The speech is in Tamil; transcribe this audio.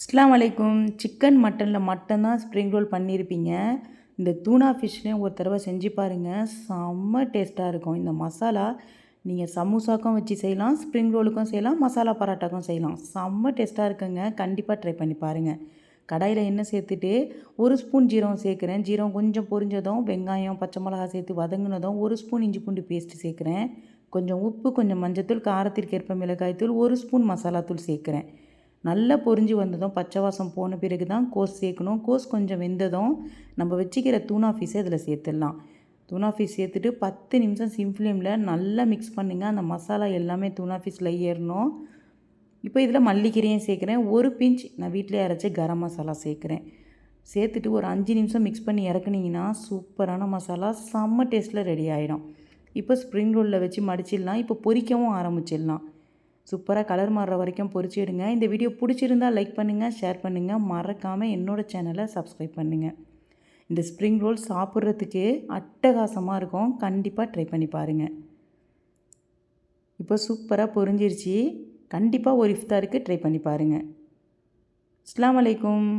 அஸ்ஸலாமு அலைக்கும். சிக்கன், மட்டனில் மட்டும்தான் ஸ்ப்ரிங் ரோல் பண்ணியிருப்பீங்க. இந்த தூனா ஃபிஷ்லேயும் ஒரு தடவை செஞ்சு பாருங்கள். செம்ம டேஸ்ட்டாக இருக்கும். இந்த மசாலா நீங்கள் சமோசாக்கும் வச்சு செய்யலாம், ஸ்ப்ரிங் ரோலுக்கும் செய்யலாம், மசாலா பரோட்டாக்கும் செய்யலாம். செம்ம டேஸ்ட்டாக இருக்குங்க. கண்டிப்பாக ட்ரை பண்ணி பாருங்கள். கடாயில் எண்ணெய் சேர்த்துட்டு 1 ஸ்பூன் ஜீரகம் சேர்க்குறேன். ஜீரகம் கொஞ்சம் பொரிஞ்சதும் வெங்காயம், பச்சை மிளகாய் சேர்த்து வதங்கினதும் 1 ஸ்பூன் இஞ்சி பூண்டு பேஸ்ட்டு சேர்க்குறேன். கொஞ்சம் உப்பு, கொஞ்சம் மஞ்சத்தூள், காரத்திற்கு ஏற்ப மிளகாய்த்தூள், 1 ஸ்பூன் மசாலாத்தூள் சேர்க்குறேன். நல்லா பொரிஞ்சு வந்ததும் பச்சை வாசம் போன பிறகு தான் கோஸ் சேர்க்கணும். கோஸ் கொஞ்சம் வெந்ததும் நம்ம வச்சுக்கிற தூனா ஃபிஷ்ஷை இதில் சேர்த்துடலாம். தூனா ஃபிஷ் சேர்த்துட்டு 10 நிமிஷம் சிம் ஃப்ளேமில் நல்லா மிக்ஸ் பண்ணுங்கள். அந்த மசாலா எல்லாமே தூனா ஃபிஷ்ஷில் ஏறணும். இப்போ இதில் மல்லிக்கீரையும் சேர்க்குறேன். ஒரு பிஞ்ச் நான் வீட்டிலே அரைச்ச கரம் மசாலா சேர்க்குறேன். சேர்த்துட்டு ஒரு 5 நிமிஷம் மிக்ஸ் பண்ணி இறக்குனீங்கன்னா சூப்பரான மசாலா செம்ம டேஸ்ட்டில் ரெடி ஆகிடும். இப்போ ஸ்ப்ரிங் ரோலில் வச்சு மடிச்சிடலாம். இப்போ பொரிக்கவும் ஆரம்பிச்சிடலாம். சூப்பராக கலர் மாறுற வரைக்கும் பொரிச்சிடுங்க. இந்த வீடியோ பிடிச்சிருந்தால் லைக் பண்ணுங்கள், ஷேர் பண்ணுங்கள். மறக்காமல் என்னோடய சேனலை சப்ஸ்கிரைப் பண்ணுங்கள். இந்த ஸ்ப்ரிங் ரோல் சாப்பிட்றதுக்கு அட்டகாசமாக இருக்கும். கண்டிப்பாக ட்ரை பண்ணி பாருங்கள். இப்போ சூப்பராக பொரிஞ்சிருச்சு. கண்டிப்பாக ஒரு இஃப்தாருக்கு ட்ரை பண்ணி பாருங்கள். அஸ்ஸலாமு அலைக்கும்.